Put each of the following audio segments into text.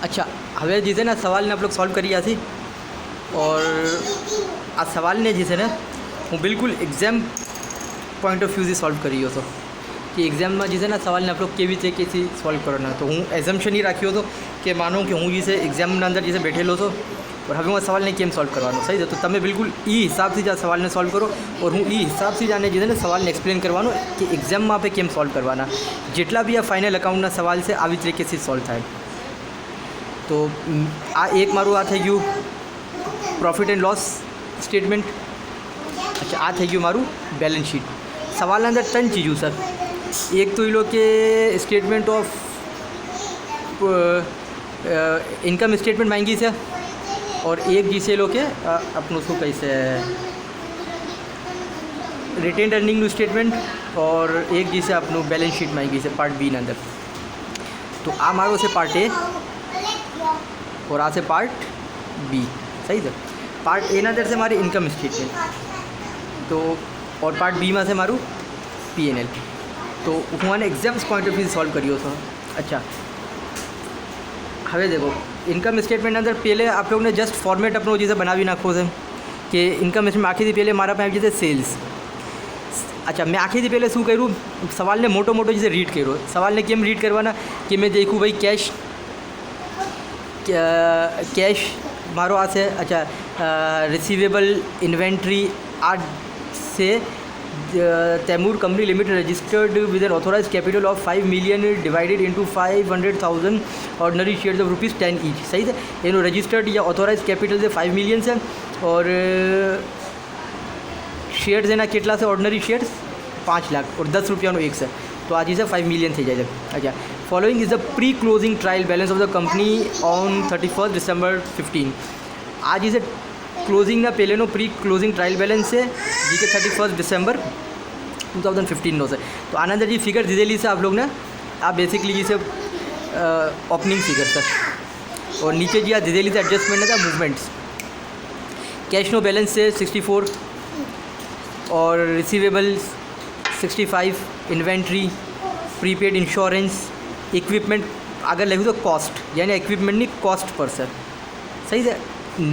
અચ્છા, હવે જે છે ને સવાલને આપણે સોલ્વ કરી રહ્યા છીએ ઓર આ સવાલને જે છે ને હું બિલકુલ એક્ઝામ પોઈન્ટ ઓફ વ્યૂથી સોલ્વ કરી રહ્યો હતો કે એક્ઝામમાં જે છે ને સવાલને આપણે કેવી રીતે કેથી સોલ્વ કરવાના. તો હું એઝમ્પશન એ રાખ્યો હતો કે માનો કે હું જે છે એક્ઝામના અંદર જે છે બેઠેલો હતો और હવે હું આ સવાલને કેમ સોલ્વ કરવાનો. સહી છે. તો તમે બિલકુલ એ હિસાબથી જ આ સવાલને સોલ્વ કરો ઓર હું એ હિસાબથી જ આને જે છે ને સવાલને એક્સપ્લેન કરવાનો કે એક્ઝામમાં આપણે કેમ સોલ્વ કરવાના. જેટલા બી આ ફાઇનલ એકાઉન્ટના સવાલ છે આવી જ તરીકેથી સોલ્વ થાય. તો આ એક મારું આ થઈ ગયું પ્રોફિટ એન્ડ લોસ સ્ટેટમેન્ટ. અચ્છા, આ થઈ ગયું મારું બેલેન્સ શીટ. સવાલના અંદર 3 ચીજો સર. એક તો એ લો કે સ્ટેટમેન્ટ ઓફ ઇન્કम स्टेटमेंट मांगी છે और एक जिसे लो के अपनों શું કહે છે रिटेन अर्निंगનું સ્ટેટમેન્ટ और एक जिसे अपनों બેલેન્સ શીટ માંગી છે પાર્ટ બીના અંદર. તો આ મારો છે પાર્ટ એ और આ છે પાર્ટ બી. સહી છે. પાર્ટ એના અંદર છે મારી ઇન્કમ સ્ટેટમેન્ટ તો और પાર્ટ બીમાં છે મારું પીએનએલ. તો હું આને exams point of view solve કર્યો હતો. अच्छा, હવે देखो इनकम स्टेटमेंट अंदर पहले आप लोग ने जस्ट फॉर्मेट अपनो जैसे बनावी नाखो है कि इनकम स्टेटमेंट आखी थी पहले मारा पे जैसे सेल्स. अच्छा, मैं आखी थी पहले शू करूँ सवाल ने मोटो मोटो जैसे रीड करो. सवाल ने केम रीड करवाना कि मैं देखूँ भाई कैश मारो आ से. अच्छा, रिसीवेबल इन्वेंट्री आज से Taimur company limited registered with an authorise capital of 5 million divided into 500,000 ordinary shares of ₹10 each. सही है. एनो रजिस्टर्ड या ऑथोराइज कैपिटल से 5 million है और शेयर्स एना केटला से ऑर्डनरी शेयर्स 5 लाख और 10 रुपया एक से. तो आज इसे 5 million थी जाए. अच्छा, following is the pre closing trial balance of the company on 31 December 15. आज इसे क्लोजिंगना પહેલેનો પ્રી ક્લોઝિંગ ટ્રાયલ બેલેન્સ છે જે કે 31 December 2015 નો છે. તો આના અંદર જે ફિગર દીધેલી છે આપ લોગને આ બેસિકલી જે છે ઓપનિંગ ફિગર છે और नीचे जी आ દીધેલી છે એડજસ્ટમેન્ટ હતા મૂવમેન્ટ્સ. કેશનો બેલેન્સ છે 64 और receivables 65, inventory, prepaid insurance, equipment आगे लख्યું तो कॉस्ट यानी इक्विपमेंटनी कॉस्ट पर છે. सही है.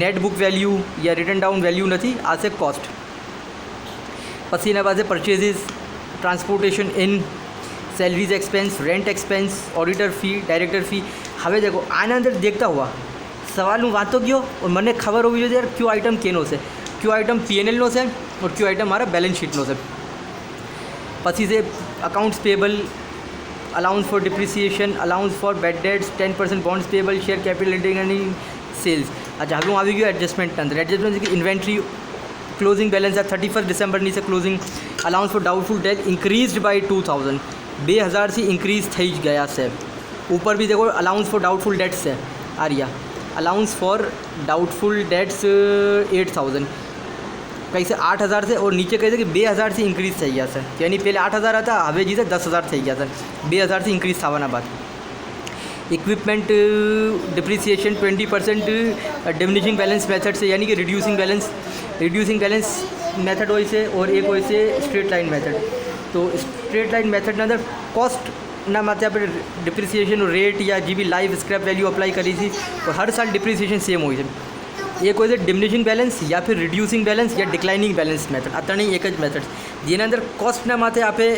नेट बुक वैल्यू या रिटर्न डाउन वैल्यू नहीं आ से कॉस्ट. पछी एना पास purchases, transportation in, salaries expense, rent expense, auditor fee, director fee. हमें देखो आना अंदर देखता हुआ सवाल हूँ वाँचतो गयो और मैंने खबर होवी જોઈએ यार क्यों आइटम केनो છે. क्यों आइटम पीएनएल नो છે और क्यों आइटम मारा बैलेंस शीट नो છે. पछी से accounts payable, allowance for depreciation, allowance for bad debts, 10% bonds payable, share capital ending sales. अच्छा, હવે હું આવી ગયો એડજસ્ટમેન્ટ અંદર. એડજસ્ટમેન્ટ કે ઇન્વેન્ટ્રી ક્લોઝિંગ બેલેન્સ આ 31 ડિસેમ્બરની છે closing. Allowance for doubtful debt increased by 2000 2000 થી ઇન્ક્રીઝ થઈ જ ગયા છે. ऊपर भी देखो अलाउंस फॉर डाउटफुल डेट्स है आ रिया. अलाउंस फॉर डाउटफुल डेट्स 8000 कहीं से 8000 से और नीचे कहीं से कि 2000 से इंक्रीज થઈ ગયા છે. यानी पहले 8000 था હવે जी से 10000 થઈ ગયા છે. 2000 से इंक्रीज થવાના बाद. Equipment depreciation 20% diminishing balance method से यानी कि रिड्यूसिंग बैलेंस मेथड હોય છે और एक હોય છે स्ट्रेट लाइन मेथड. तो स्ट्रेट लाइन मेथड अंदर कॉस्टना माथे આપણે डिप्रिसिएशन रेट या जी बी लाइव स्क्रैप वैल्यू अप्लाई करी थी तो हर साल डिप्रिसिएशन सेम હોય છે. एक હોય છે डिमिनिशिंग बैलेंस या फिर रिड्यूसिंग बैलेंस या डिक्लाइनिंग बैलेंस मेथड. આ ત્રણેય એક જ મેથડ જેના અંદર કોસ્ટના માથે આપણે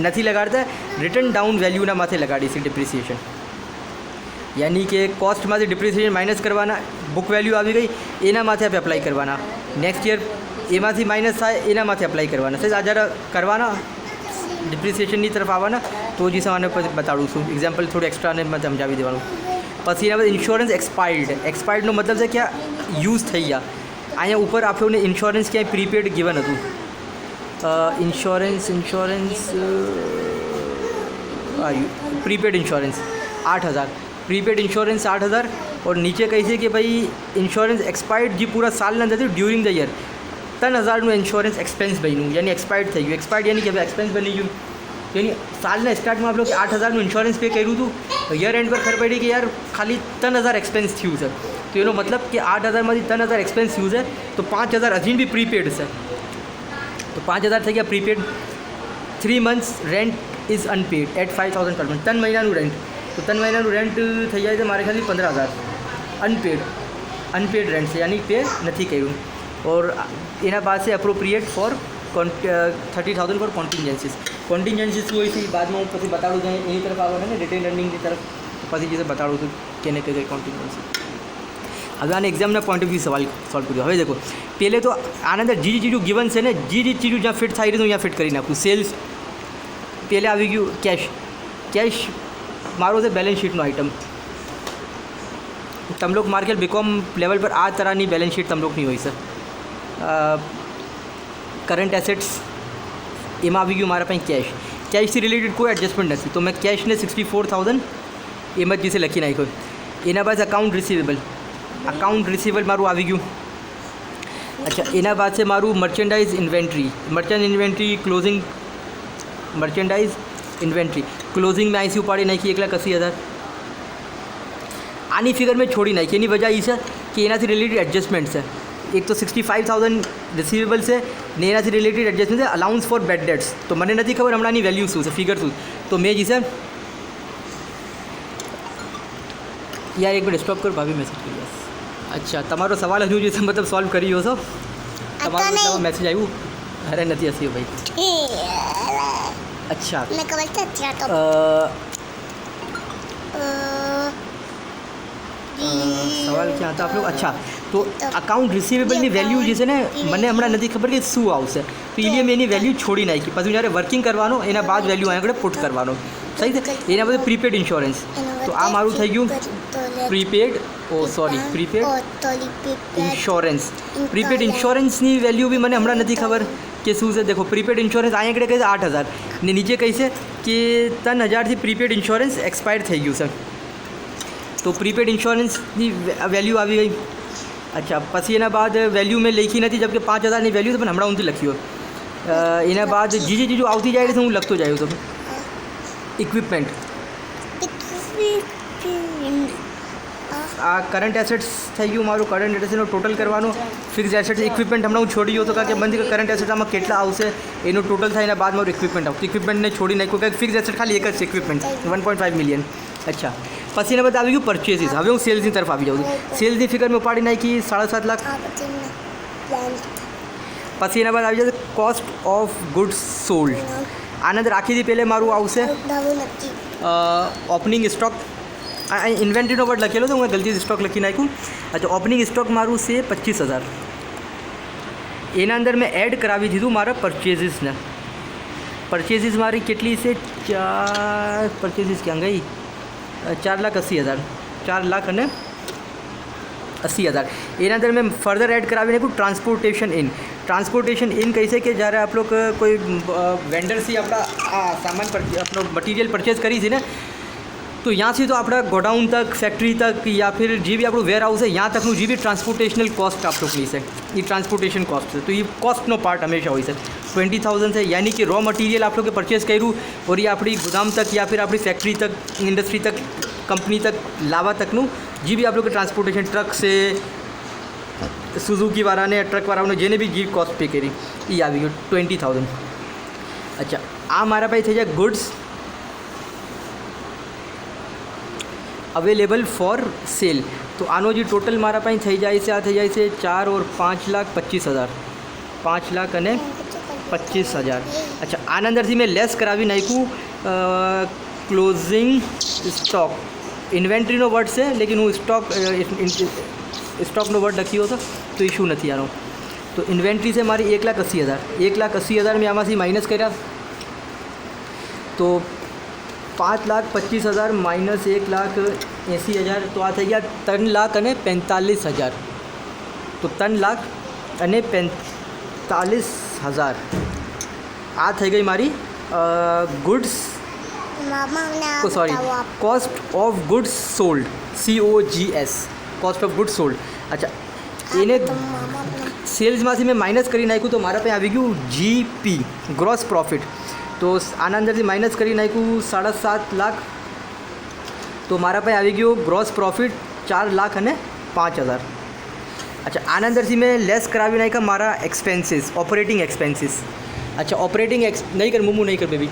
નથી લગાડતા, रिटर्न डाउन वैल्यूना माथे लगाड़ी थी डिप्रिसिएशन. यानी कि कॉस्ट में डिप्रिसिएशन माइनस करवाना, बुक वैल्यू आ गई एना माथे आप अप्लाई करवाना. नेक्स्ट ईयर एम माइनस थाय एना माथे अप्लाई करवाना. सही जरा करवाना डिप्रिसिएशन की तरफ आवाना तो जी मैंने बताड़ू छूँ. एग्जाम्पल थोड़ी एक्स्ट्रा ने मैं समझावी देवानुं. पछी एना बाद इंश्योरन्स एक्सपायर्ड मतलब है क्या यूज थी गया. अँ ऊपर आप लोगों ने इंश्योरन्स क्या प्रीपेड गिवन हतुं. Insurance prepaid insurance 8000 prepaid insurance 8000 और नीचे कही है कि भाई इंश्योरन्स एक्सपायर्ड जी पूरा साल ना थी during the year 3000 insurance expense बन्यू यानी एक्सपायर्ड थी गયું. एक्सपायर्ड यानी कि एक्सपेन्स बनी गયું यानी साल स्टार्ट में आप लोग 8000 इंश्योरन्स पे करूँ तो ईयर एंड पर खबर पड़ी कि यार खाली 3000 एक्सपेन्स थी है. तो ये मतलब कि 8000 में 3000 एक्सपेन्स यूज है तो 5000 अजीम भी प्रीपेड है. तो 5000 થઈ ગયા prepaid. 3 months rent is unpaid at 5000 per month. 3 મહિનાનું રેન્ટ તો 3 મહિનાનું રેન્ટ થઈ જાય છે મારે ખાલી 15,000 અનપેડ રેન્ટ છે, યાની પે નથી કર્યું. ઓર એના बाद से અપ્રોપ્રિએટ ફોર 30,000 ફોર કોન્ટિન્જન્સીસ. કોન્ટિન્જન્સીસ શું હોય છે એ બાદમાં હું પછી બતાડું છું. એની તરફ આવવાના ને રિટેન અર્નિંગની તરફ પછી જે બતાડું છું કેને કઈ કોન્ટિન્જન્સી. હવે આને એક્ઝામના પોઈન્ટ ઓફ વ્યૂ સવાલ સોલ્વ કર્યો. હવે દેખો પહેલે તો આના અંદર જે ચીજો ગિવન છે ને, જે ચીજો જ્યાં ફિટ થાય હું અહીંયા ફિટ કરી નાખું. સેલ્સ પહેલે આવી ગયું. કેશ મારો છે બેલેન્સ શીટનો આઇટમ. તમ લોग માર્કેટ બીકોમ લેવલ પર આ તરહની બેલેન્સ શીટ તમ લોગની હોય છે. કરંટ એસેટ્સ એમાં આવી ગયું મારા પાસે કેશથી રિલેટેડ કોઈ એડજસ્ટમેન્ટ નથી, તો મેં કેશને 64,000 એમ જ દિવસે લખી નાખ્યો. એના બાદ અકાઉન્ટ રિસીવેબલ મારું આવી ગયું. અચ્છા, એના બાદ છે મારું મર્ચેન્ડાઇઝ ઇન્વેન્ટરી ક્લોઝિંગ મેં અહીંથી ઉપાડી નાખી 1,80,000. આની ફિગર મેં છોડી નાખી. એની વજહ એ છે કે એનાથી રિલેટેડ એડજસ્ટમેન્ટ છે. એક તો 65,000 રિસીવેબલ છે ને એનાથી રિલેટેડ એડજસ્ટમેન્ટ છે અલાઉન્સ ફોર બેડ ડેટ્સ. તો મને નથી ખબર હમણાંની વેલ્યુ શું છે, ફિગર શું. તો મેં જી છે યાર એક મિનિટ સ્ટોપ કરો, ભાભી મેસેજ કરી. અચ્છા, તમારો સવાલ હજુ જે મતલબ સોલ્વ કર્યો છો, તમારો મેસેજ આવ્યું? અરે નથી હસ્યો ભાઈ. અચ્છા સવાલ ક્યાં હતા આપણો? અચ્છા, તો અકાઉન્ટ રિસીવેબલની વેલ્યુ જે છે ને મને હમણાં નથી ખબર કે શું આવશે, તો એટલે મેં એની વેલ્યુ છોડી નાખી. પછી જ્યારે વર્કિંગ કરવાનો એના બાદ વેલ્યુ અહીંયા આગળ પુટ કરવાનો. સહી છે. એના પછી પ્રીપેડ ઇન્સ્યોરન્સ. તો આ મારું થઈ ગયું પ્રીપેડ ઇન્સ્યોરન્સ. પ્રીપેડ ઇન્સ્યોરન્સની વેલ્યુ બી મને હમણાં નથી ખબર કે શું છે. દેખો પ્રીપેડ ઇન્સ્યોરન્સ અહીંયા આગળ કહે છે 8,000 ને નીચે કહે છે કે 3,000થી પ્રીપેડ ઇન્સ્યોરન્સ એક્સપાયર થઈ ગયું છે. તો પ્રીપેડ ઇન્સ્યોરન્સની વેલ્યુ આવી ગઈ. અચ્છા, પછી એના બાદ વેલ્યુ મેં લખી નથી, જબ કે 5,000ની વેલ્યુ તો પણ હમણાં ઊંધી લખ્યું. એના બાદ જે ચીજો આવતી જાય છે હું લખતો જાય તો ઇક્વિપમેન્ટ. આ કરંટ એસેટ્સ થઈ ગયું મારું. કરંટ એસેટ્સનો ટોટલ કરવાનું. ફિક્સ એસેટ્સ ઇક્વિપમેન્ટ હમણાં હું છોડી ગયો હતો કારણ કે બંધ કરંટ એસેટ આમાં કેટલા આવશે એનું ટોટલ થાય એના બાદ મારું ઇક્વિપમેન્ટ આવતું. ઇક્વિપમેન્ટને છોડી નાખ્યું કારણ કે ફિક્સ એસેટ ખાલી એક જ છે ઇક્વિપમેન્ટ 1.5 મિલિયન. અચ્છા, પછી એના બાદ આવી ગયું પરચેસીસ. હવે હું સેલ્સની તરફ આવી જાઉં છું. સેલ્સની ફિગર મેં ઉપાડી નાખી 7.5 લાખ. પછી એના બાદ આવી જશે કોસ્ટ ઓફ ગુડ્સ સોલ્ડ. આના અંદર આખીથી પહેલે મારું આવશે ઓપનિંગ સ્ટોક. ઇન્વેન્ટરીનો વર્ડ લખેલો તો હું ગલતીથી સ્ટોક લખી નાખ્યું. અચ્છા, ઓપનિંગ સ્ટોક મારું છે 25,000. એના અંદર મેં એડ કરાવી દીધું મારા પરચેસીસને. પરચેસીસ મારી કેટલી છે? પરચેસીસ ક્યાં ગઈ? 4,80,000. 4,80,000. એના અંદર મેં ફર્ધર એડ કરાવી નાખ્યું ટ્રાન્સપોર્ટેશન ઇન કહી છે કે જ્યારે આપ લોગ કોઈ વેન્ડરથી આપણા આ સામાન આપણો મટીરિयल પરચેસ કરી છે ને, तो यहाँ से तो अपना गोडाउन तक, फैक्ट्री तक या फिर जी भी आप वेयर हाउस है यहाँ तक जी भी ट्रांसपोर्टेशनल कॉस्ट आप लोग से ये ट्रांसपोर्टेशन कॉस्ट है, तो ये कॉस्टनो पार्ट हमेशा हो सर 20,000 है, यानी कि रॉ मटीरियल आप लोग परचेस करूँ और ये अपनी गोदाम तक या फिर अपनी फैक्ट्री तक, इंडस्ट्री तक, कंपनी तक लावा तकनु जी भी आप लोग ट्रांसपोर्टेशन ट्रक से सुजुकी वाला ने ट्रक वाला ने जेने भी जी कॉस्ट पे करी ये आ गई 20,000। अच्छा आ मारा पास थी जाए गुड्स अवेलेबल फॉर सेल, तो आनो जी टोटल मारा पास थी जाए से आ थी जाए से 4 और 5,25,000 5,25,000। अच्छा आना अंदर थी मैं लेस करावी नाखूँ क्लोजिंग स्टॉक इन्वेंट्री नो वर्ड से, लेकिन वो स्टॉक नो वर्ड लखी हो तो इशू नहीं आनो। तो इन्वेंट्री से मारी 1,80,000 1,80,000 में आमा से माइनस करा तो 5,25,000 माइनस 1,80,000 तो आ थी गया 3,45,000। तो 3,45,000 आ थी गई मारी गुड्स को sorry cost of goods sold COGS cost of goods sold. अच्छा इन्हें सेल्स में मैं माइनस करी नाखूँ तो मारा पे आ गयु GP ग्रॉस प्रॉफिट, तो आना अंदर से माइनस करी नाखूँ 7.5 लाख तो मारा पे आ गयो ग्रॉस प्रॉफिट 4,05,000। अच्छा आना अंदर से मैं लेस करावी नाखा मारा एक्सपेंसिस ऑपरेटिंग एक्सपेंसिस। अच्छा ऑपरेटिंग नहीं कर मुमू नहीं कर बेबी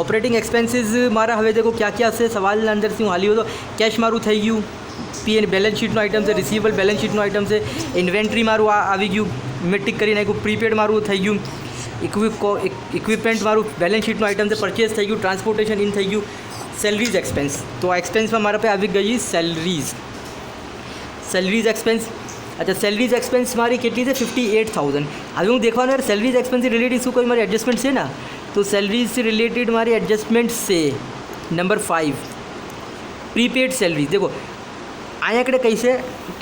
ઓપરેટિંગ એક્સપેન્સીસ મારા હવે દેખો ક્યાં ક્યાં છે સવાલ અંદરથી હું હાલ્યો તો કેશ મારું થઈ ગયું, પી એન્ડ બેલેન્સ શીટનો આઇટમ છે, રિસીવેબલ બેલેન્સ શીટનો આઇટમ છે, ઇન્વેન્ટરી મારું આવી ગયું, મેં ટિક કરી નાખ્યું, પ્રીપેડ મારું થઈ ગયું, ઇક્વિપમેન્ટ મારું બેલેન્સ શીટનો આઇટમ છે, પરચેસ થઈ ગયું, ટ્રાન્સપોર્ટેશન ઇન થઈ ગયું, સેલરીઝ એક્સપેન્સ. તો આ એક્સપેન્સમાં મારા પાસે આવી ગઈ સેલરીઝ એક્સપેન્સ. अच्छा सैलरीज एक्सपेंस मारी કેટલી છે 58,000. હવે હું દેખવાનું યાર સેલરીज एक्सपेंस रिलेटेड શું કોઈ મારી એડજસ્ટમેન્ટ છે ના, તો સેલરીज से रिलेटेड મારી એડજસ્ટમેન્ટ છે નંબર 5 પ્રીપેડ સેલરીज. देखो અહીંયા કડે કઈ છે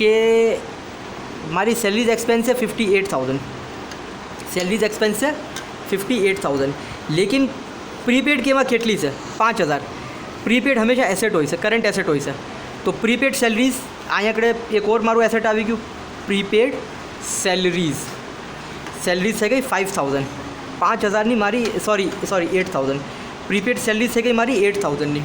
કે મારી સેલરીज एक्सपेंस છે 58,000, સેલરીज एक्सपेंस છે 58,000, લેकिन પ્રીપેડ કેમાં કેટલી છે 5,000. પ્રીપેડ હંમેશા એસેટ હોય છે, કરંટ એસેટ હોય છે. તો પ્રીપેડ સેલરીઝ અહીંયા કડે એક ઓર મારું એસેટ આવી ગયું પ્રીપેડ સેલરીઝ થઈ ગઈ 5,000. 5,000ની મારી સોરી 8,000 પ્રીપેડ સેલરીઝ થઈ ગઈ મારી 8,000ની.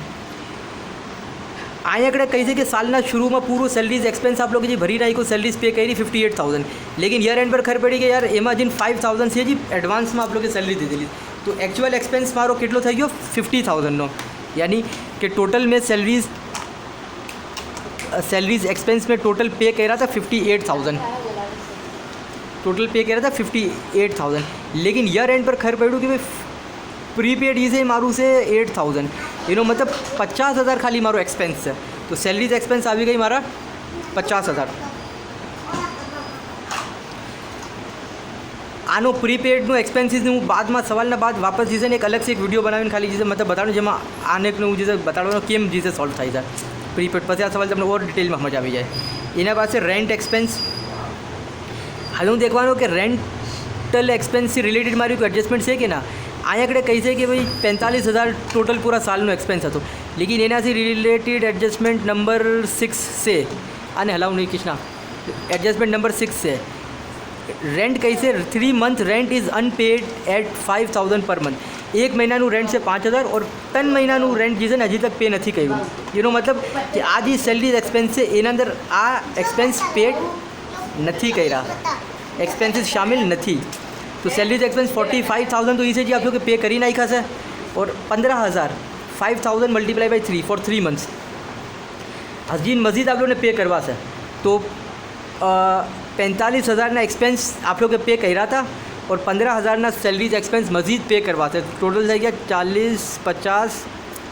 અહીંયા કડે કહી છે કે સાલના શરૂમાં પૂરું સેલરીઝ એક્સપેન્સ આપ લોકો જે ભરી નાખ્યું સેલરીઝ पे કરી 58,000, लेकिन ईयर एंड पर खबर पड़ी कि यार एमा जिन 5,000 છે जी એડવાન્સમાં આપ લોકો સેલરી દીધેલી, તો एक्चुअल एक्सपेंस મારો કેટલો થઈ ગયો 50,000નો. यानी कि टोटल में सैलरीज एक्सपेंस में टोटल पे कह रहा था 58,000, टोटल पे कह रहा था 58,000, लेकिन ईयर एंड पर खबर पड़ू कि भाई प्रीपेड ये से मारू से 8,000, एनो मतलब 50,000 खाली मारो एक्सपेंस है. तो सैलरीज एक्सपेंस आ गई मारा 50,000. આનો પ્રીપેડનું એક્સપેન્સીસનું હું બાદમાં સવાલના બાદ વાપસ જશે ને એક અલગ से एक वीडियो બનાવીને ખાલી જે मतलब બતાડું જેમાં આનેકનું હું જે બતાડવાનો કેમ જે સોલ્વ થાય છે પ્રીપેડ. પછી આ સવાલ તમને ઓર ડિટેલમાં સમજ આવી જાય. એના પાસે રેન્ટ એક્સપેન્સ. હવે હું દેખવાનું કે રેન્ટલ એક્સપેન્સથી રિલેટેડ મારી કોઈ એડજસ્ટમેન્ટ છે કે ના. અહીંયા કડે કહી છે કે ભાઈ 45,000 ટોટલ પૂરા સાલનો એક્સપેન્સ હતો, લેकिन એનાથી રિલેટેડ એડજસ્ટમેન્ટ નંબર 6 છે. આને હલાવું નહીં કિશના, એડજસ્ટમેન્ટ નંબર 6 છે. रेंट कैसे 3 month rent is unpaid at 5,000 per month. एक महीना रेंट से 5,000 और 3 महीना रेंट जिसे हजी तक पे नहीं કર્યું. એનો મતલબ કે આ જે સેલરીઝ એક્સપેન્સ છે એના અંદર આ એક્સપેન્સ પેડ નથી કર્યા, एक्सपेंसिस शामिल नहीं. तो सैलरीज एक्सपेंस 45,000 तो इसे जी आप लोग पे करी नाखा से, और 15,000 5,000 मल्टीप्लाई बाई 3 फॉर 3 मंथ्स हजी मजीद आप लोगों ने पे करवा से. तो 45,000 एक्सपेंस आप लोग पे કર્યા था और 15,000 सैलरीज एक्सपेंस मजीद पे करवा थे. टोटल થઈ ગયા 40, 50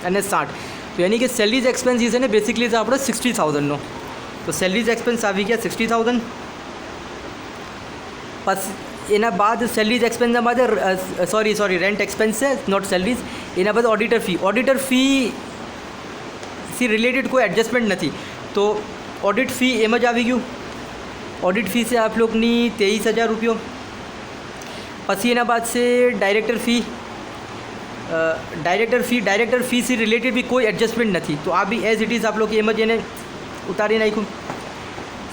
અને 60. तो यानी कि सैलरीज एक्सपेंस જે છે ને બેસિકલી છે આપણો 60,000નો. તો સैलरीज एक्सपेंस આવી ગયા 60,000. પછી એના બાદ સैलरीज एक्सपेंसના બાદ સોરી રેન્ટ एक्सपेंस છે નોટ सैलरीज. એના બાદ ઓડિટર ફી થી રિલેટેડ કોઈ એડજસ્ટમેન્ટ નથી. તો ઓડિટ ફી એમ જ આવી ગયું. ऑडिट फी से आप लोग नी 23,000 रुपये. पसी एना बाद से डायरेक्टर फी से रिलेटेड भी कोई एडजस्टमेंट नहीं. तो आ भी एज इट इज़ आप लोग एम ज एने उतारी नाख्યું.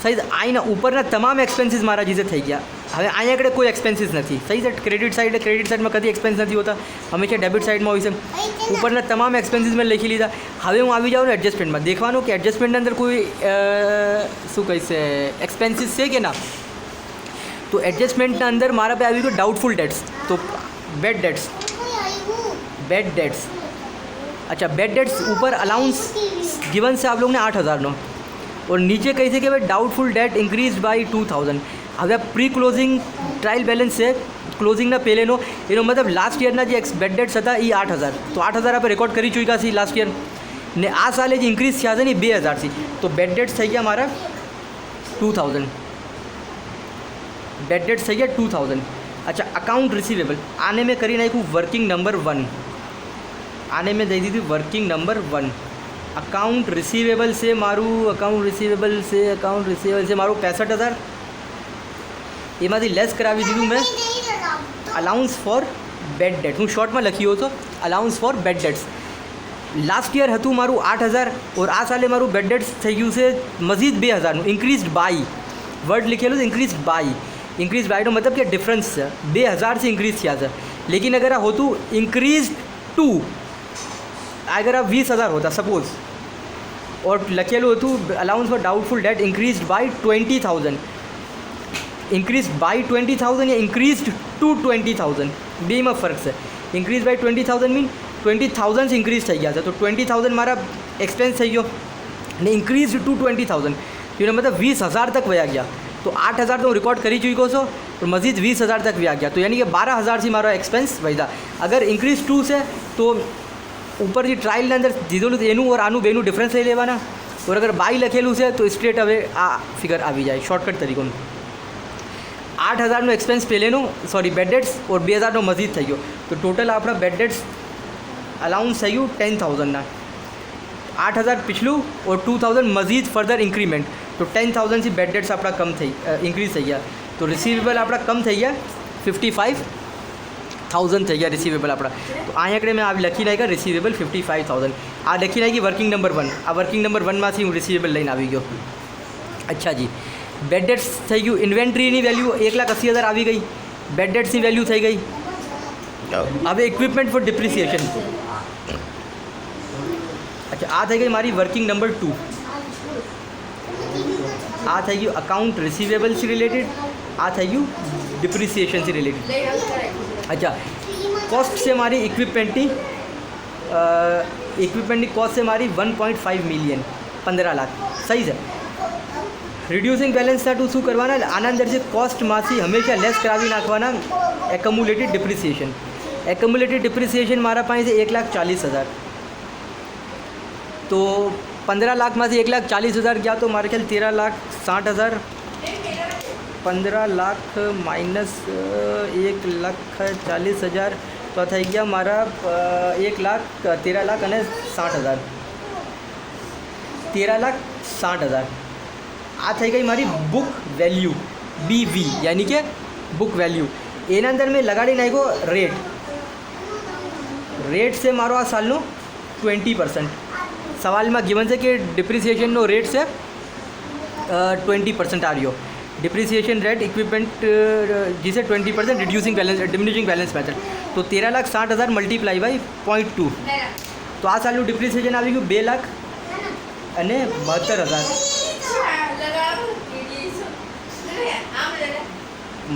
सही आईना ऊपरना तमाम एक्सपेंसीस मारा जीसे थी गया. હવે અહીંયા આગળ કોઈ એક્સપેન્સીસ નથી. સહી છે. ક્રેડિટ સાઇડમાં કદી એક્સપેન્સ નથી હોતા, હંમેશા ડેબિટ સાઇડમાં હોય છે. ઉપરના તમામ એક્સપેન્સીસ મેં લખી લીધા. હવે હું આવી જાઉં ને એડજસ્ટમેન્ટમાં, દેખવાનું કે એડજસ્ટમેન્ટના અંદર કોઈ શું કહીશે એક્સપેન્સીસ છે કે ના. તો એડજસ્ટમેન્ટના અંદર મારા पे આવી ગયું डाउटफुल डेट्स. तो बेड डेट्स अच्छा बेड डेट्स ऊपर अलाउंस गिवन से आप लोग ने 8,000 और नीचे कही से कि भाई डाउटफुल डेट इंक्रीज बाय 2,000. હવે પ્રી ક્લોઝિંગ ટ્રાયલ બેલેન્સ છે ક્લોઝિંગના પહેલેનો, એનો મતલબ લાસ્ટ યરના જે બેડ ડેટ્સ હતા એ 8,000. તો 8,000 આપણે રેકોર્ડ કરી ચૂક્યા છીએ લાસ્ટ યર ને આ સાલે જે ઇન્ક્રીઝ થયા છે ને 2,000 થી. તો બેડ ડેટ્સ થઈ ગયા મારા 2,000. બેડ ડેટ્સ થઈ ગયા 2,000. अच्छा अकाउंट रिसीवेबल आने में કરી નાખ્યું વર્કિંગ નંબર 1. આને મેં દઈ દીધું વર્કિંગ નંબર 1. अकाउंट रिसीवेबल से मारू अकाउंट रिसीवेबल से मारू 65,000 એમાંથી લેસ કરાવી દીધું મેં અલાઉન્સ ફોર બેડ ડેટ. હું શોર્ટમાં લખ્યો હતો allowance for bad debts. Last year હતું મારું 8,000 और આ સાલે મારું બેડ ડેટ્સ થઈ ગયું છે મઝીદ 2,000નું. ઇન્ક્રીઝડ બાય વર્ડ લખેલું છે ઇન્ક્રીઝ બાયનો મતલબ કે ડિફરન્સ છે 2,000 से इंक्रीज થયા છે. लेकिन अगर આ હોતું इंक्रीज टू अगर આ 20,000 होता सपोज और લખેલું હતું allowance for doubtful debt increase by 20,000. Increase by 20,000 या इंक्रीज टू 20,000 બે માં ફરક છે. इंक्रीज बाय 20,000 मीन 20,000 से ઇન્ક્રીઝ થઈ ગયા છે. તો 20,000 મારા એક્સપેન્સ થઈ ગયો ને ઇન્ક્રીઝ ટુ 20,000, એનો મતલબ 20,000 તક વયા ગયા. તો 8,000 તો હું રેકોર્ડ કરી ચૂક્યો છો, તો મજીદ 20,000 તક વ્યા ગયા. તો યાની કે 12,000 થી મારો એક્સપેન્સ વધ્યા. અગર ઇન્ક્રીઝ 2 છે તો ઉપર જે ટ્રાયલના અંદર દીધેલું એનું ઓર આનું બેનું ડિફરન્સ લઈ લેવાના. ઓર અગર બાય લખેલું છે તો સ્ટ્રેટ હવે આ ફિગર આવી જાય શોર્ટકટ તરીકે. 8,000નો એક્સપેન્સ પહેલેનું બેડ ડેટ્સ ઓર 2,000નો મજીદ થઈ ગયો. તો ટોટલ આપણા બેડ ડેટ્સ અલાઉન્સ થઈ ગયું 10,000ના. 8,000 पिछલું और 2,000 મજીદ ફર્ધર ઇન્ક્રીમેન્ટ. તો 10,000 થી બેડ ડેટ્સ આપણા કમ થઈ ઇન્ક્રીઝ થઈ ગયા. તો રિસીવેબલ આપણા કમ થઈ ગયા 55,000 થઈ ગયા રિસીવેબલ આપણા. તો અહીંયા આગળ મેં આ લખી નાખ્યા રિસીવેબલ 55,000. આ લખી નાખી વર્કિંગ નંબર 1. આ વર્કિંગ નંબર 1માંથી હું રિસીવેબલ લઈને આવી ગયો. અચ્છા જી, બેડ ડેટ્સ થઈ ગયું. ઇન્વેન્ટ્રીની વેલ્યુ 1,80,000 આવી ગઈ. બેડ ડેટ્સની વેલ્યુ થઈ ગઈ. હવે ઇક્વિપમેન્ટ ફોર ડિપ્રિસિએશન. अच्छा, आ थी गई मारी वर्किंग नंबर 2. आ थी गई अकाउंट रिसीवेबल से रिलेटेड. आ थी गई डिप्रिसिएशन से रिलेटेड. अच्छा, कॉस्ट से मारी इक्विपमेंट की कॉस्ट से मारी 1.5 मिलियन 15 लाख. सही है. रिड्यूसिंग बैलेंस टू शू करवाना आना अंदर से कॉस्ट मासी हमेशा लेस करावी नाखवाना एक्युमुलेटेड डिप्रिसिएशन. एक्युमुलेटेड डिप्रिसिएशन मारा पास 1,40,000. तो 15 लाख में से 1,40,000 गया तो मारे ख्याल 13,60,000. 15 लाख माइनस 1,40,000 तो थी गया मारा 13,60,000. 13,60,000 आ थी गई मारी बुक वैल्यू BV यानी कि बुक वैल्यू. एना अंदर में लगाड़ी नाखो रेट. रेट से मारो आ साल 20%. सवाल में गिवन है कि डिप्रिसिएशन नो रेट से 20% आ रही हो. डिप्रिसिएशन रेट इक्विपमेंट जिसे 20% reducing balance diminishing balance method. तो 13,60,000 मल्टीप्लाई बाय 0.2. तो आ साल डिप्रिसिएशन आ गई 2,72,000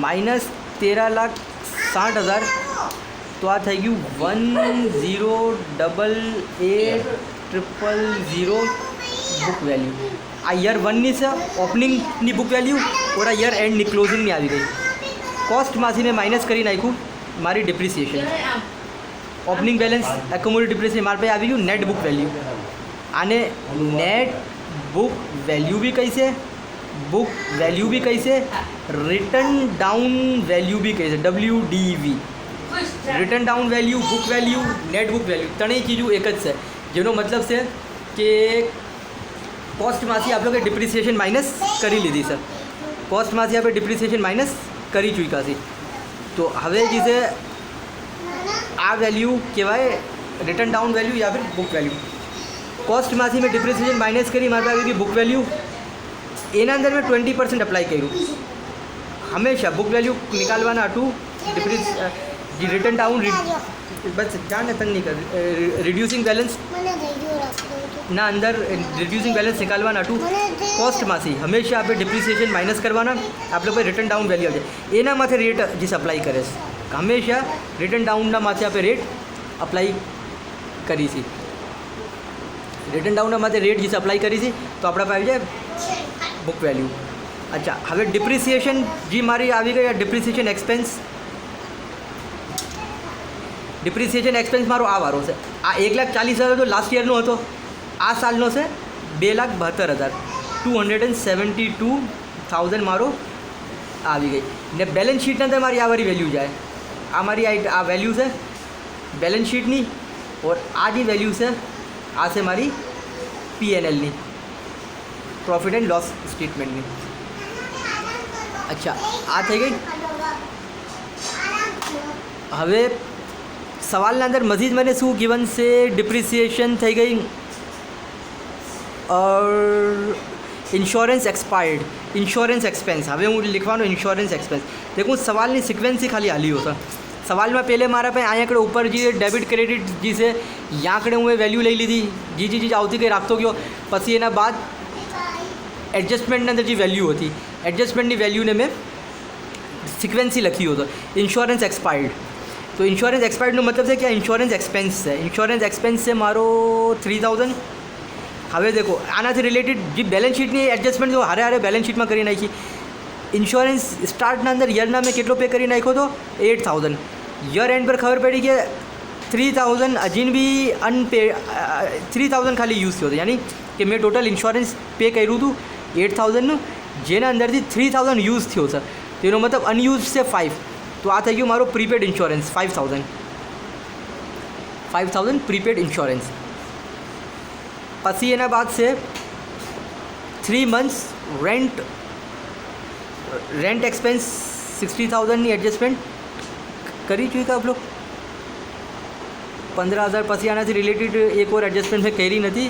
माइनस 13,60,000. तो आ थी गयु 10,8,000 बुक वैल्यू. आ ईयर 1 से ओपनिंग बुक वैल्यू और आ ईयर एंड क्लोजिंग आ गई. कॉस्ट में मैं माइनस कर नाखू मारी depreciation. Opening balance accumulated depreciation मारे पे आ गई नेट बुक वैल्यू. आने नेट बुक वैल्यू भी कैसे, बुक वैल्यू भी कैसे, रिटर्न डाउन वैल्यू भी कैसे, WDV. Return down value, book value, net book value ત્રણેય ચીજો એક જ છે. જેનો મતલબ છે કે કોસ્ટમાંથી આપણે ડિપ્રિસિએશન માઇનસ કરી લીધી છે. કોસ્ટમાંથી આપણે ડિપ્રિસિએશન માઇનસ કરી ચૂક્યા છે. તો હવે જે છે આ વેલ્યુ કહેવાય રિટર્ન डाउन वैल्यू या फिर बुक वैल्यू. કોસ્ટમાંથી મેં ડિપ્રિસિએશન માઇનસ કરી મારી પાસે આવી ગઈ बुक वैल्यू. એના અંદર મેં 20% અપ્લાય કર્યું. હંમેશા बुक वैल्यू निकालवाना હતું रिटर्न डाउन बस जाने तंग नहीं कर रिड्यूसिंग बैलेंस ना अंदर रिड्यूसिंग बैलेंस निकालवाना टू कॉस्ट में से हमेशा आप डिप्रिसिएशन माइनस करवाना आप लोग रिटर्न डाउन वैल्यू आ जाए. एना माथे रेट जिस अप्लाई करे हमेशा रिटर्न डाउन ना माथे आप रेट अप्लाई करी सी. रिटर्न डाउन ना माथे रेट जिस अप्लाई करी सी तो अपना पास जाए बुक वैल्यू. अच्छा, हमें डिप्रिसिएशन जी मारी आई गई डिप्रिसिएशन एक्सपेन्स. डिप्रिसिएशन एक्सपेन्स मारो आ वारो से आ 1,40,000 तो लास्ट ईयर नो हतो. आ साल नो से 2,72,000 272,000 मारो આવી ગઈ. ने बैलेंस शीट अंदर मारी आ वाली वैल्यू जाए. आ मारी आ वैल्यू से बैलेंस शीट नी और आ जी वैल्यू से आ से मारी PNL नी प्रॉफिट एंड लॉस स्टेटमेंट नी. अच्छा, आ थी गई. हवे सवाल अंदर मजीद मैंने शू गिवन से डिप्रिसिएशन थी गई और इंश्योरेंस एक्सपायर्ड इंश्योरेंस एक्सपेन्स. हमें हूँ लिखवा इंश्योरेंस एक्सपेन्स. देखो सवाल की सीक्वेंस ही खाली हाली होता. सवाल में पहले मारा पे आकड़े ऊपर जी डेबिट क्रेडिट जी से याकड़े हूँ वैल्यू लई लीधी जी जी जी आवती गई राखतो गयो. पछी एना बाद एडजस्टमेंट अंदर जी वैल्यू होती एडजस्टमेंट की वैल्यू ने मैं सीक्वेंस ही लखी होता इंश्योरेंस एक्सपायर्ड. તો ઇન્સ્યોરન્સ એક્સપાયર્ડનો મતલબ છે કે આ ઇન્સ્યોરન્સ એક્સપેન્સ છે. ઇન્સ્યોરન્સ એક્સપેન્સ છે મારો 3000. હવે દેખો આનાથી રિલેટેડ જે બેલેન્સ શીટની એડજસ્ટમેન્ટ તો હારે હારે બેલેન્સ શીટમાં કરી નાખી. ઇન્સ્યોરન્સ સ્ટાર્ટના અંદર યરના મેં કેટલો પે કરી નાખ્યો તો 8000. યર એન્ડ પર ખબર પડી કે 3000 હજી બી અનપે 3000 ખાલી યુઝ થયો હતો. યાની કે મેં ટોટલ ઇન્સ્યોરન્સ પે કર્યું હતું 8000નું, જેના અંદરથી 3000 યુઝ થયો છે. તેનો મતલબ અનયુઝ છે 5. તો આ થઈ ગયું મારો પ્રીપેડ ઇન્સ્યોરન્સ 5000 પ્રીપેડ ઇન્સ્યોરન્સ. પછી એના બાદ છે 3 months રેન્ટ એક્સપેન્સ 60000ની એડજસ્ટમેન્ટ કરી ચૂક્યા આપ લોગ 15000. પછી આનાથી રિલેટેડ એક ઓર એડજસ્ટમેન્ટ મેં કરી નથી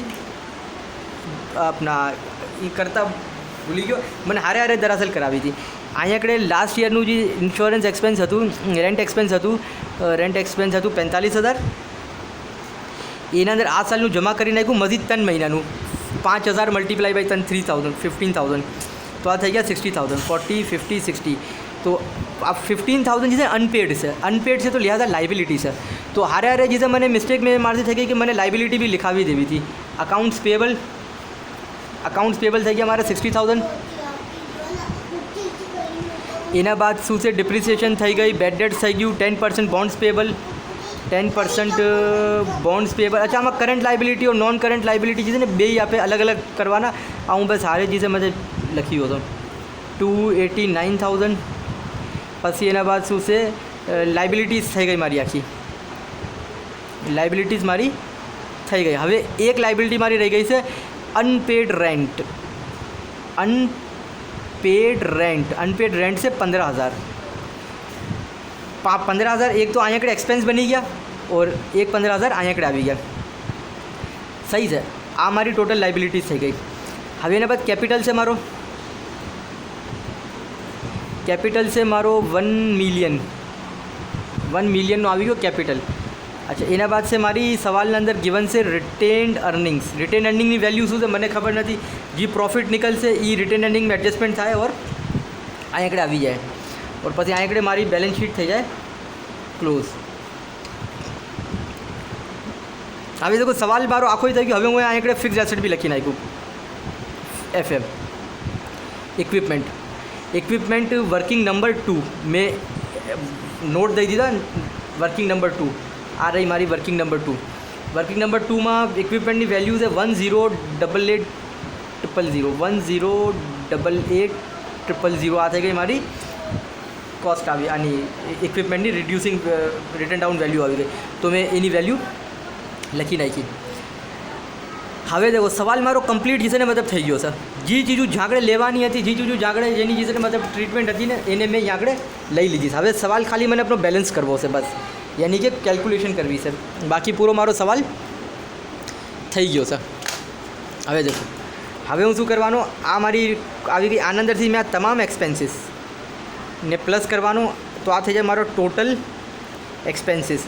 આપના એ કરતાં ભૂલી ગયો, મને હારે હારે દરાસલ કરાવી હતી. અહીંયા આગળ લાસ્ટ યરનું જે ઇન્સ્યોરન્સ એક્સપેન્સ હતું, રેન્ટ એક્સપેન્સ હતું 45000. એના અંદર આ સાલનું જમા કરી નાખ્યું મજીદ 3 મહિનાનું 5000 મલ્ટીપ્લાય બાય 3000 15000. તો આ થઈ ગયા 60000. 40 50 60. તો આ 15000 જે છે અનપેડ છે તો લિહાઝા લાइबिलिटी છે. તો હારે હારે જે મને મિસ્ટેક મેં મારથી થઈ ગઈ કે મને લાइबिलिटी બી लिखाવી દેવી હતી. અકાઉન્ટ્સ પેબલ થઈ ગયા મારે 60000. એના બાદ શું છે ડિપ્રિસિએશન થઈ ગઈ, બેડ ડેટ્સ થઈ ગયું, 10% બોન્ડ્સ પેબલ 10% બોન્ડ્સ પેબલ. અચ્છા આમાં કરંટ લાइबिलिटी और नॉन करंट लाइबिलिटी જે છે ને બે આપણે અલગ અલગ કરવાના. આ હું બસ હારે જે છે મેં લખ્યું હતો 289000. પછી એના બાદ શું છે લાइबिलिटीઝ થઈ ગઈ મારી આખી લાइबिलिटीઝ મારી થઈ ગઈ. હવે એક લાइबिलिटी મારી રહી ગઈ છે અનપેડ રેન્ટ છે 15000. 15000 એક તો અહીંયા કડે एक्सपेंस બની ગયા और एक 15000 અહીંયા કડે આવી ગયા. સહી છે. આ મારી ટોટલ લાइबिलिटीઝ થઈ ગઈ. હવે એના બાદ કેપિટલ છે મારો 1 મિલિયનનો આવી ગયો કેપિટલ. અચ્છા એના બાદ છે મારી સવાલના અંદર ગિવન છે રિટેન્ડ અર્નિંગની વેલ્યુ શું છે મને ખબર નથી. જે પ્રોફિટ નીકળશે એ રિટેન અર્નિંગમાં એડજસ્ટમેન્ટ થાય ઓર અહીંયા આગળ આવી જાય ઓર પછી અહીંયા આગળ મારી બેલેન્સ શીટ થઈ જાય ક્લોઝ. હવે દેખો સવાલ મારો આખો થઈ ગયો. હવે હું અહીંયા આગળ ફિક્સ એસેટ બી લખી નાખ્યું FM. ઇક્વિપમેન્ટ વર્કિંગ નંબર 2 મેં નોટ દઈ દીધા. વર્કિંગ નંબર 2 આ રહી મારી વર્કિંગ નંબર 2. વર્કિંગ નંબર 2માં ઇક્વિપમેન્ટની વેલ્યુ છે 10880. આ થઈ ગઈ મારી કોસ્ટ આવી આની ઇક્વિપમેન્ટની રિડ્યુસિંગ રિટર્ન ડાઉન વેલ્યુ આવી ગઈ. તો મેં એની વેલ્યુ લખી નાખી. હવે દેખો સવાલ મારો કમ્પ્લીટ જે છે ને મતલબ થઈ ગયો છે. જે ચીજો ઝાંકડે લેવાની હતી, જે ચીજો ઝાંકડે જેની જે છે ને મતલબ ટ્રીટમેન્ટ હતી ને એને મેં ઝાંકડે લઈ લીધી. હવે સવાલ ખાલી મને આપણો બેલેન્સ કરવો છે બસ, યાની કે કેલ્ક્યુલેશન કરવી છે. બાકી પૂરો મારો સવાલ થઈ ગયો છે. હવે દેખો હવે હું શું કરવાનું, આ મારી આવી ગઈ આના અંદરથી મેં આ તમામ એક્સપેન્સીસ ને પ્લસ કરવાનું. તો આ થઈ જાય મારો ટોટલ એક્સપેન્સીસ.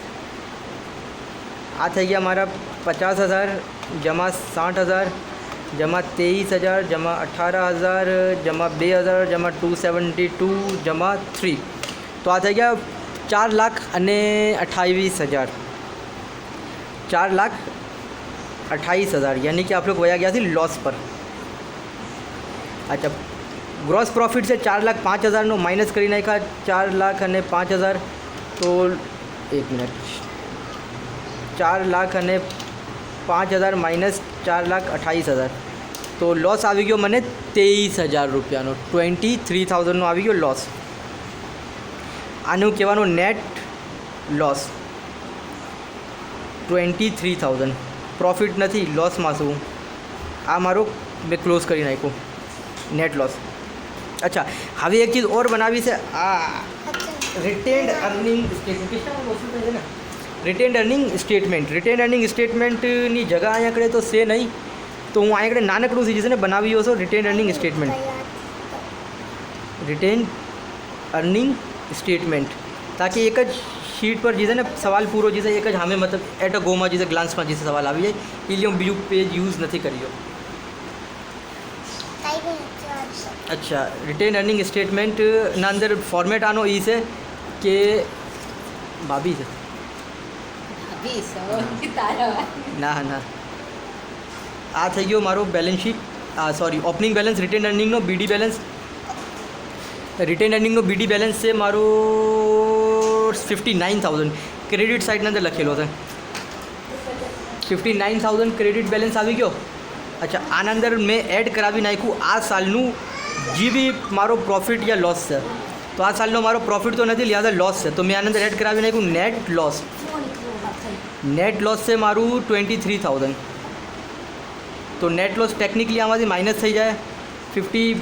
આ થઈ ગયા મારા 50000 જમા 60000 જમા 23000 જમા 18000 જમા 2000 જમા 272 જમા 3. તો આ થઈ ગયા 4,28,000. 4,28,000 यानी कि आप लोग वया गया थी लॉस पर. अच्छा ग्रॉस प्रॉफिट से 4,05,000 નો માઇનસ કરી નાખ્યા 4,05,000. તો 1 મિનિટ 4,05,000 માઇનસ 4,28,000. તો લોસ આવી ગયો મને 23,000 રૂપિયાનો. 23,000નો આવી ગયો લોસ. આનું કહેવાનું નેટ લોસ 23,000. પ્રોફિટ નથી, લોસમાં છું. આ મારો મેં ક્લોઝ કરી નાખ્યું નેટ લોસ. અચ્છા હવે એક ચીજ ઓર બનાવી છે આ રિટેન્ડ અર્નિંગ સ્ટેટમેન્ટ. રિટેન્ડ અર્નિંગ સ્ટેટમેન્ટની જગા અહીંયા આગળ તો છે નહીં, તો હું અહીંયા આગળ નાનકડું સી છે ને બનાવ્યો છું રિટેન્ડ અર્નિંગ સ્ટેટમેન્ટ. તાકી એક જ શીટ પર જે છે ને સવાલ પૂરો જે છે એક જ સામે મતલબ એટ અ ગોમાં જે છે ગ્લાન્સમાં જે સવાલ આવી જાય એ लिए હું બીજું પેજ યુઝ નથી કર્યો. અચ્છા રિટેન અર્નિંગ સ્ટેટમેન્ટના અંદર ફોર્મેટ આનો એ છે કે ભાભી છે. ના ના, આ થઈ ગયો મારો balance sheet, sorry opening balance retain અર્નિંગનો બીડી બેલેન્સ. રિટેન અર્નિંગનો બીડી બેલેન્સ છે મારો 59,000 ક્રેડિટ સાઇડના અંદર લખેલો છે. 59,000 ક્રેડિટ બેલેન્સ આવી ગયો. અચ્છા, આના અંદર મેં એડ કરાવી નાખ્યું આ સાલનું જે બી મારો પ્રોફિટ યા લોસ છે. તો આ સાલનો મારો પ્રોફિટ તો નથી, લિહાઝા લોસ છે. તો મેં આના અંદર એડ કરાવી નાખ્યું નેટ લોસ. નેટ લોસ છે મારું 23,000. તો નેટ લોસ ટેકનિકલી આમાંથી માઇનસ થઈ જાય 22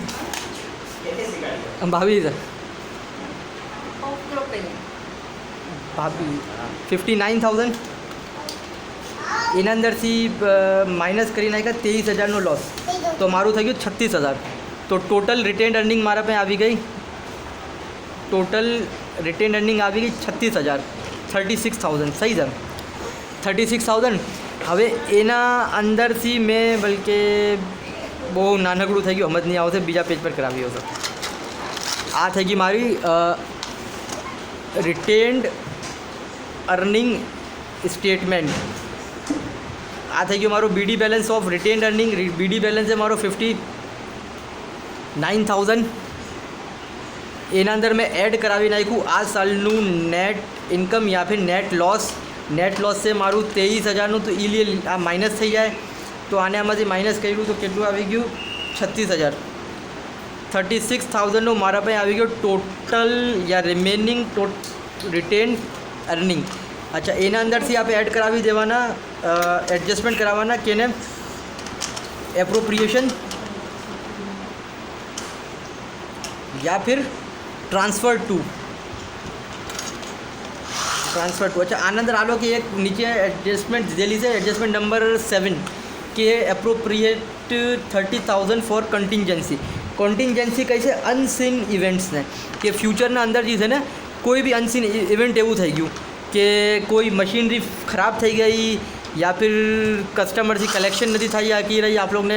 59,000. એના અંદરથી માઇનસ કરી નાખ્યા 23,000નો લોસ. તો મારું થઈ ગયું 36,000. તો ટોટલ રિટેન અર્નિંગ મારા પાસે આવી ગઈ, ટોટલ રિટેન અર્નિંગ આવી ગઈ 36,000, 36,000. સહી છે, 36,000. હવે એના અંદરથી મેં બલકે બહુ નાનકડું થઈ ગયું, સમજ નહીં આવશે, બીજા પેજ પર કરાવ્યો છે. આ થઈ ગઈ મારી રિટેન્ડ અર્નિંગ સ્ટેટમેન્ટ. આ થઈ ગયો મારો BD balance of retained earning. BD balance છે મારો 59,000. એના અંદર મેં એડ કરાવી નાખ્યું આ સાલનું નેટ ઇન્કમ યા ફિર નેટ લોસ. નેટ લોસ છે મારું 23,000નું. તો એ આ માઇનસ થઈ જાય. તો આને આમાંથી માઇનસ કર્યું તો કેટલું આવી ગયું? 36,000. 36,000નું મારા પાસે આવી ગયો ટોટલ યા રિમેનિંગ રિટેન અર્નિંગ. અચ્છા, એના અંદરથી આપણે એડ કરાવી દેવાના, એડજસ્ટમેન્ટ કરાવવાના કેને એપ્રોપ્રિએશન યા ફિર ટ્રાન્સફર ટુ. અચ્છા, આના અંદર આલો કે એક નીચે એડજસ્ટમેન્ટ દીધેલી છે, એડજસ્ટમેન્ટ નંબર 7 કે એપ્રોપ્રિએટ 30,000 ફોર કન્ટિન્જન્સી. કોન્ટિન્જન્સી કઈ છે? અનસીન ઇવેન્ટ્સને, કે ફ્યુચરના અંદર જે છે ને કોઈ બી અનસીન ઇવેન્ટ એવું થઈ ગયું કે કોઈ મશીનરી ખરાબ થઈ ગઈ યા ફિર કસ્ટમરથી કલેક્શન નથી થઈ શકી રહી, આપ લોકોને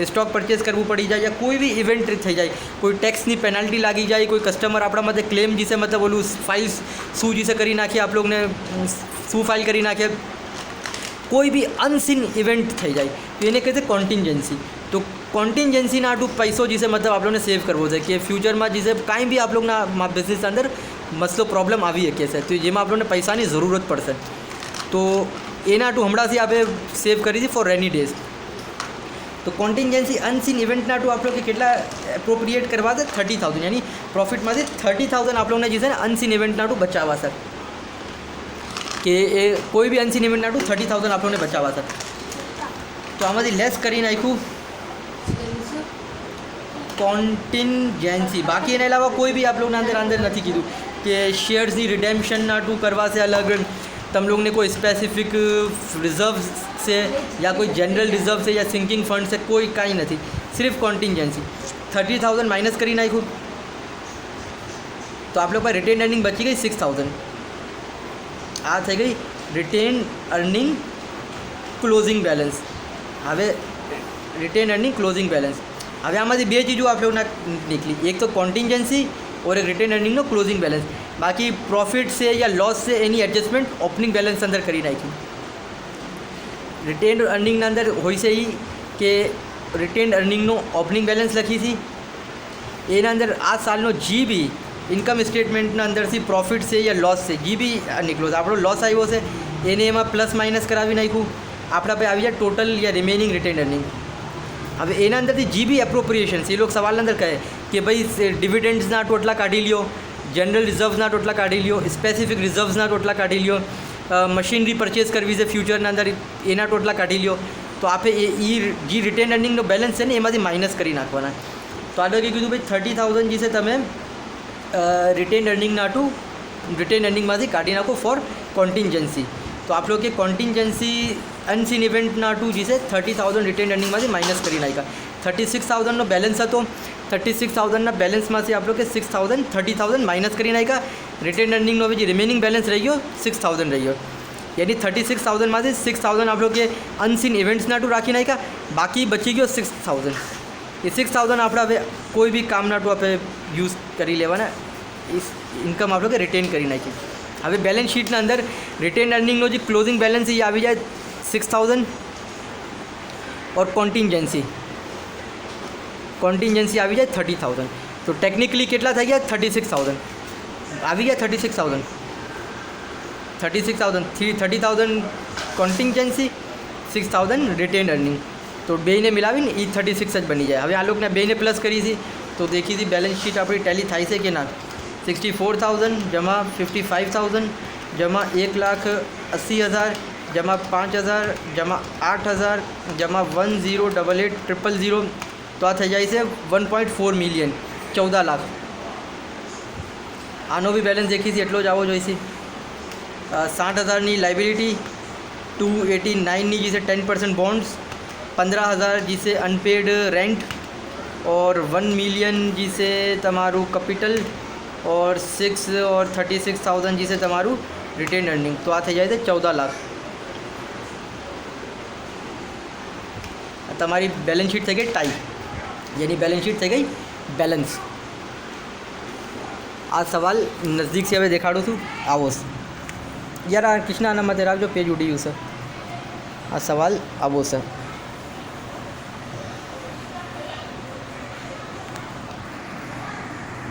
સ્ટોક પરચેસ કરવું પડી જાય, યા કોઈ બી ઇવેન્ટ થઈ જાય, કોઈ ટેક્સની પેનલ્ટી લાગી જાય, કોઈ કસ્ટમર આપણા માટે ક્લેમ જીસે મતલબ ઓલું ફાઇલ્સ શું જીસે કરી નાખીએ, આપ લોકોને શું ફાઇલ કરી નાખીએ, કોઈ બી અનસીન ઇવેન્ટ થઈ જાય તો એને કહે છે કોન્ટિન્જન્સી. તો કોન્ટિન્જન્સીના આટલું પૈસો જીસે મતલબ આપ લોકોને સેવ કરવો છે કે ફ્યુચરમાં જીસે કાંઈ બી આપ લોકોના બિઝનેસ અંદર મસલો પ્રોબ્લેમ આવી શકે છે તો જેમાં આપણને પૈસાની જરૂરત પડશે. તો એના આટલું હમણાંથી આપણે સેવ કરી હતી ફોર રેની ડેઝ. તો કોન્ટિન્જન્સી અનસીન ઇવેન્ટના આટલું આપ લોકો કેટલા એપ્રોપ્રિએટ કરવા છે? 30,000. યાની પ્રોફિટમાંથી 30,000 આપ લોકોને જે છે ને અનસીન ઇવેન્ટના આટલું બચાવવા છે, કે એ કોઈ બી અનસીન ઇવેન્ટના આટલું 30,000 આપ લોકોને બચાવવા છે. તો આમાંથી લેસ કરી નાખ્યું કોન્ટિન્જન્સી. બાકી એના અલાવા કોઈ બી આપ લોકોના અંદર નથી કીધું કે શેર્સની રિડેમ્પશનના આટલું કરવા છે અલગ, તમ લોકોને કોઈ સ્પેસિફિક રિઝર્વ છે યા કોઈ જનરલ રિઝર્વ છે યા સિંકિંગ ફંડ છે, કોઈ કાંઈ નથી, સિર્ફ કોન્ટિન્જન્સી. 30,000 માઇનસ કરી નાખ્યું તો આપ લોકો પાસે રિટેન અર્નિંગ બચી ગઈ 6,000. આ થઈ ગઈ રિટેન અર્નિંગ ક્લોઝિંગ બેલેન્સ. હવે રિટેન અર્નિંગ ક્લોઝિંગ બેલેન્સ. હવે આમાંથી બે ચીજો આપ લોકોના નીકળી, એક તો કોન્ટિન્જન્સી और एक रिटेन अर्निंगનો ક્લોઝિંગ બેલેન્સ. બાકી પ્રોફિટ છે યા લોસ છે એની એડજસ્ટમેન્ટ ઓપનિંગ બેલેન્સ અંદર કરી નાખી. રિટેન અર્નિંગના અંદર હોય છે એ કે રિટેન અર્નિંગનો ઓપનિંગ બેલેન્સ લખી છે, એના અંદર આ સાલનો જી બી ઇન્કમ સ્ટેટમેન્ટના અંદરથી પ્રોફિટ છે યા લોસ છે, જી બી નીકળ્યો, આપણો લોસ આવ્યો છે એને એમાં પ્લસ માઇનસ કરાવી નાખ્યું, આપણા પાસે આવી જાય ટોટલ યા રિમેનિંગ રિટેન અર્નિંગ. હવે એના અંદરથી જી બી એપ્રોપ્રિએશન્સ એ લોકો સવાલના અંદર કહે કે ભાઈ ડિવિડન્ડ્સના ટોટલા કાઢી લ્યો, જનરલ રિઝર્વ્સના ટોટલા કાઢી લ્યો, સ્પેસિફિક રિઝર્વ્સના ટોટલા કાઢી લ્યો, મશીનરી પરચેસ કરવી છે ફ્યુચરના અંદર એના ટોટલા કાઢી લ્યો. તો આપણે એ જે રિટેન અર્નિંગનો બેલેન્સ છે ને એમાંથી માઇનસ કરી નાખવાના. તો આગળ કીધું ભાઈ 30,000 જે છે તમે રિટેન અર્નિંગના ટુ રિટેન અર્નિંગમાંથી કાઢી નાખો ફોર કોન્ટિન્જન્સી. તો આપ લોકો કે કોન્ટિન્જન્સી અનસીન ઇવેન્ટના ટુ જે છે 30,000 રિટેન અર્નિંગમાંથી માઇનસ કરી નાખ્યા. 36,000નો બેલેન્સ હતો, 36,000ના બેલેન્સમાંથી આપણે કે 6,000 30,000 માઇનસ કરી નાખ્યા. રિટેન અર્નિંગનો હવે જે રિમેનિંગ બેલેન્સ રહી ગયો 6,000 રહી ગયો, યાની 36,000માંથી 6,000 આપણે કે અનસીન ઇવેન્ટ્સના ટુ રાખી નાખ્યા, બાકી બચી ગયો 6,000. એ 6,000 આપણે હવે કોઈ બી કામના ટુ આપણે યુઝ કરી લેવાના, એ ઇન્કમ આપણે કે રિટેન કરી નાખી. હવે બેલેન્સ શીટના અંદર રિટેન અર્નિંગનો જે ક્લોઝિંગ બેલેન્સ એ આવી જાય 6000 और કોન્ટિન્જન્સી આવી જાય 30000. તો ટેકનિકલી કેટલા થઈ ગયા 36000 આવી ગયા 30000 કોન્ટિન્જન્સી 6000 રિટેન અર્નિંગ. તો બેને મિલાવીને એ 36 જ બની જાય. હવે આ લોકોને બેને પ્લસ કરી છે તો દેખી હતી બેલેન્સ શીટ આપણી ટેલી થાય છે કે ના. 64000 જમા 55000 જમા 1,80,000 જમા 5000 જમા 8000 જમા 108800. તો આ થઈ જાય છે 1.4 મિલિયન 14 લાખ. આનો બી બેલેન્સ દેખીશી એટલો જ આવવો જોઈશે. 60,000ની લાઇબિલિટી, 289ની जिसे 10% बॉन्ड्स, 15,000 जिसे अनपेड रेंट और 1 मिलियन जिसे तमारू कैपिटल और 6 और 36,000 जिसे तमारू रिटेन अर्निंग. तो आ थी जाए 14 लाख. तमारी बैलेंस शीट थी गई टाई, यानी बैलेंस शीट थी गई बैलेंस. आ सवाल नज़दीक से हमें देखाड़ू छूँ. आवो यार आ कृष्णा आना मत राखजो, पेज उड़ी गયું છે. આ સવાલ આવો છે.